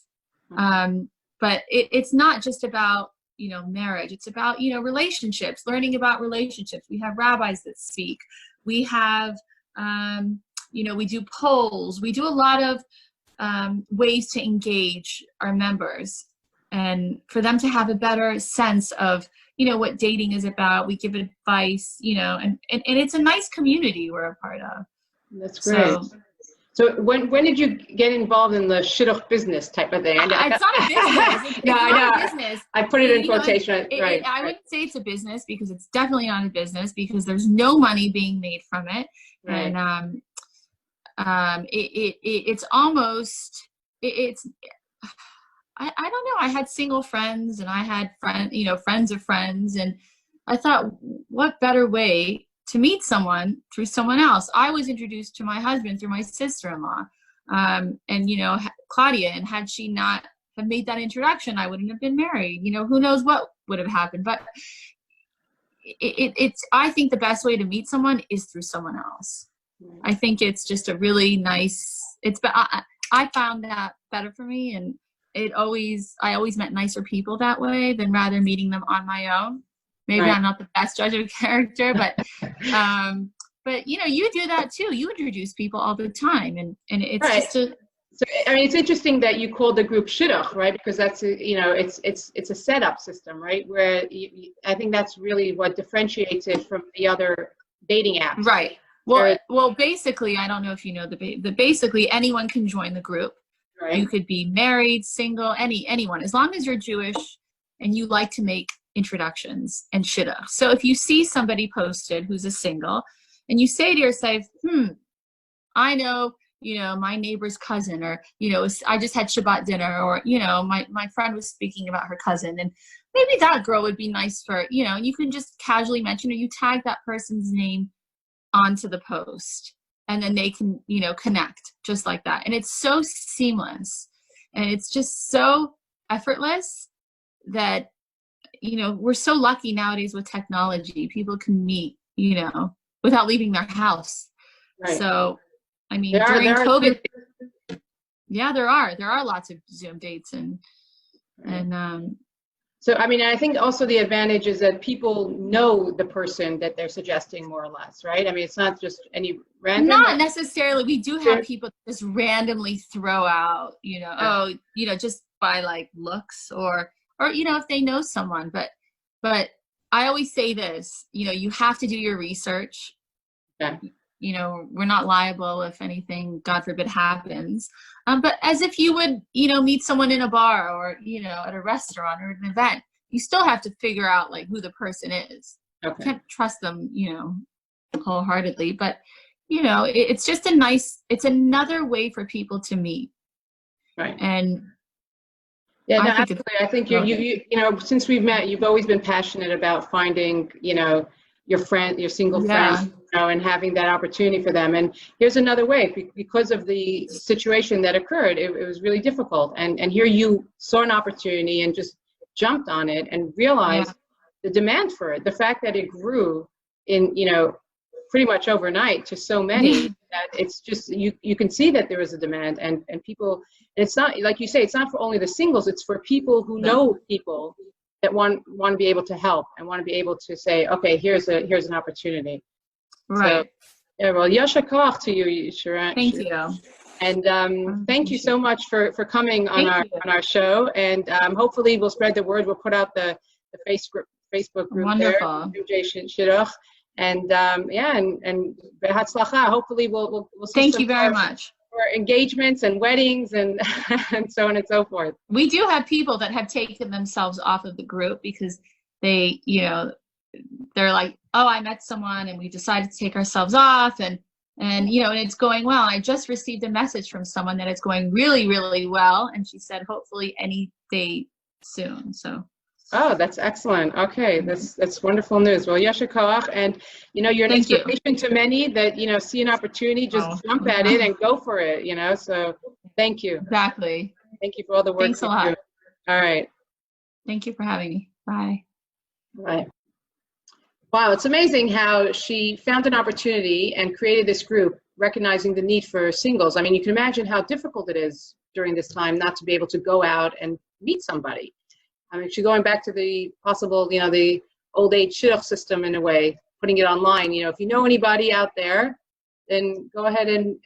[SPEAKER 10] But it's not just about, marriage. It's about, relationships, learning about relationships. We have rabbis that speak. We have, we do polls. We do a lot of ways to engage our members, and for them to have a better sense of, what dating is about. We give advice, and it's a nice community we're a part of.
[SPEAKER 2] That's great. So when did you get involved in the shidduch business type of thing?
[SPEAKER 10] It's not a business. It's not a business.
[SPEAKER 2] I put it in quotation. Right.
[SPEAKER 10] I wouldn't say it's a business, because it's definitely not a business, because there's no money being made from it. Right. And it's almost, I don't know. I had single friends, and I had friends of friends, and I thought, what better way to meet someone through someone else? I was introduced to my husband through my sister-in-law, and Claudia, and had she not have made that introduction, I wouldn't have been married. Who knows what would have happened. But it's I think the best way to meet someone is through someone else. I think it's just a really nice, I found that better for me, and I always met nicer people that way than rather meeting them on my own. Maybe I'm not the best judge of character, but you do that too. You introduce people all the time, and it's just a.
[SPEAKER 2] So it's interesting that you called the group shidduch, right? Because that's it's a setup system, right? Where I think that's really what differentiates it from the other dating apps.
[SPEAKER 10] Right. Well, basically, I don't know if you know basically anyone can join the group. Right. You could be married, single, anyone, as long as you're Jewish and you like to make introductions and shidduch. So if you see somebody posted who's a single, and you say to yourself, I know, you know, my neighbor's cousin, or, you know, I just had Shabbat dinner, or, you know, my friend was speaking about her cousin, and maybe that girl would be nice for, you know, you can just casually mention, or you tag that person's name onto the post, and then they can, you know, connect just like that. And it's so seamless, and it's just so effortless that, you know, we're so lucky nowadays with technology. People can meet, you know, without leaving their house.
[SPEAKER 2] Right.
[SPEAKER 10] So, I mean,
[SPEAKER 2] There
[SPEAKER 10] during
[SPEAKER 2] are
[SPEAKER 10] COVID, yeah, there are lots of Zoom dates, and
[SPEAKER 2] so, I mean, I think also the advantage is that people know the person that they're suggesting, more or less, right? I mean, it's not just any random.
[SPEAKER 10] Not necessarily. We do have people just randomly throw out, you know, oh, you know, just by like looks, or, you know, if they know someone. But I always say this, you know, you have to do your research.
[SPEAKER 2] Okay.
[SPEAKER 10] You know, we're not liable if anything, God forbid, happens. But as if you would, you know, meet someone in a bar, or, you know, at a restaurant or an event, you still have to figure out like who the person is.
[SPEAKER 2] Okay.
[SPEAKER 10] You can't trust them, you know, wholeheartedly. But, you know, it's just it's another way for people to meet.
[SPEAKER 2] Right.
[SPEAKER 10] And
[SPEAKER 2] yeah, no,
[SPEAKER 10] I think
[SPEAKER 2] absolutely. I think you know, since we've met, you've always been passionate about finding, you know, your single friends, you know, and having that opportunity for them. And here's another way, because of the situation that occurred, it was really difficult. And here you saw an opportunity and just jumped on it and realized the demand for it, the fact that it grew in, you know, pretty much overnight to so many that it's just, you can see that there is a demand, and people, and it's not, like you say, it's not for only the singles, it's for people who know people that want to be able to help and want to be able to say, okay, here's an opportunity.
[SPEAKER 5] Right.
[SPEAKER 2] So, yeah, well, yasher koach to you, Shereen.
[SPEAKER 10] Thank you.
[SPEAKER 2] And thank you so much for coming on our show. And hopefully we'll spread the word. We'll put out the Facebook group.
[SPEAKER 10] Wonderful.
[SPEAKER 2] There. And yeah, and behatzlacha. Hopefully we'll see.
[SPEAKER 10] Thank you very much.
[SPEAKER 2] For engagements and weddings and and so on and so forth.
[SPEAKER 10] We do have people that have taken themselves off of the group because they, you know, they're like, oh, I met someone and we decided to take ourselves off, and you know, and it's going well. I just received a message from someone that it's going really, really well, and she said hopefully any day soon. So.
[SPEAKER 2] Oh, that's excellent. Okay, that's wonderful news. Well, yasher koach, and you know, you're an inspiration to many that, you know, see an opportunity, just jump at it and go for it. You know, so thank you.
[SPEAKER 10] Exactly.
[SPEAKER 2] Thank you for all the work.
[SPEAKER 10] Thanks a lot.
[SPEAKER 2] All right.
[SPEAKER 10] Thank you for having me. Bye.
[SPEAKER 2] Right. Wow, it's amazing how she found an opportunity and created this group, recognizing the need for singles. I mean, you can imagine how difficult it is during this time not to be able to go out and meet somebody. I mean, she's going back to the possible, you know, the old age shidduch system in a way, putting it online. You know, if you know anybody out there, then go ahead and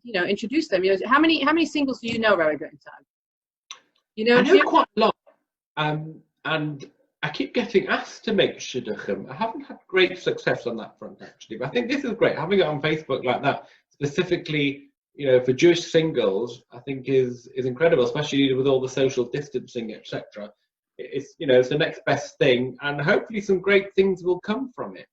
[SPEAKER 2] you know, introduce them. You know, how many singles do you know, Rabbi Taub? You know,
[SPEAKER 1] I know quite a lot, and I keep getting asked to make shidduchim. I haven't had great success on that front, actually, but I think this is great. Having it on Facebook like that, specifically, you know, for Jewish singles, I think is incredible, especially with all the social distancing, etc. It's, you know, it's the next best thing, and hopefully some great things will come from it.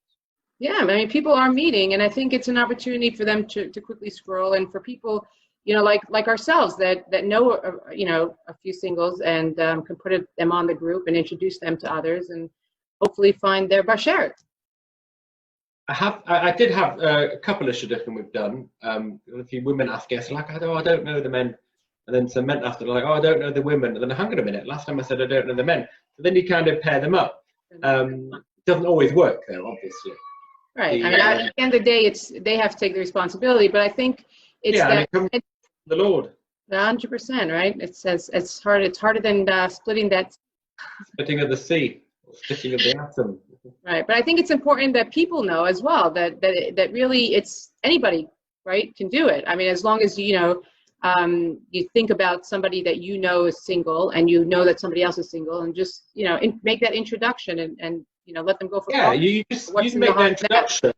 [SPEAKER 2] Yeah, I mean, people are meeting, and I think it's an opportunity for them to quickly scroll, and for people, you know, like ourselves that know, you know, a few singles and can put them on the group and introduce them to others, and hopefully find their bashert.
[SPEAKER 1] I did have a couple of shidduchim we've done. A few women ask us, like, oh, I don't know the men. And then some men after, like, oh, I don't know the women. And then hang on a minute, last time I said I don't know the men. So then you kind of pair them up. It doesn't always work, though, obviously.
[SPEAKER 2] Right. I mean, at the end of the day, they have to take the responsibility. But I think it's
[SPEAKER 1] it comes from the Lord.
[SPEAKER 2] 100%, right? It says it's harder than splitting
[SPEAKER 1] splitting of the sea, or splitting of the atom.
[SPEAKER 2] Right. But I think it's important that people know as well that really it's anybody, right, can do it. I mean, as long as you know. You think about somebody that you know is single, and you know that somebody else is single, and just, you know, make that introduction and you know, let them go for
[SPEAKER 1] coffee. You make the introduction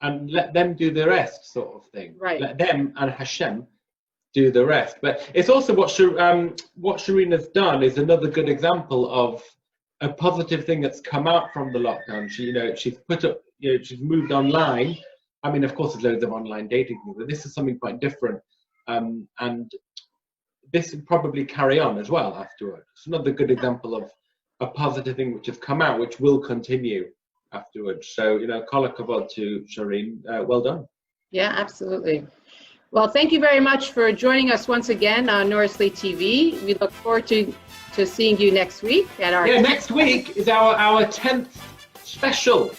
[SPEAKER 1] and let them do the rest, sort of thing.
[SPEAKER 2] Right.
[SPEAKER 1] Let them and Hashem do the rest. But it's also what Shereen has done is another good example of a positive thing that's come out from the lockdown. She's put up, you know, she's moved online. I mean, of course, there's loads of online dating things, but this is something quite different. and this will probably carry on as well afterwards. It's another good example of a positive thing which has come out, which will continue afterwards. So, you know, kol hakavod to Shereen. Well done.
[SPEAKER 2] Yeah, absolutely. Well, thank you very much for joining us once again on Norrice Lea TV. We look forward to seeing you next week at our...
[SPEAKER 1] Yeah, next week is our 10th special.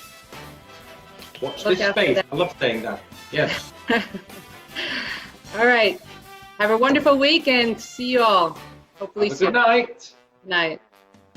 [SPEAKER 1] Watch this space. I love saying that. Yes.
[SPEAKER 2] All right. Have a wonderful week and see you all. Hopefully
[SPEAKER 1] Have a good night.
[SPEAKER 2] Night.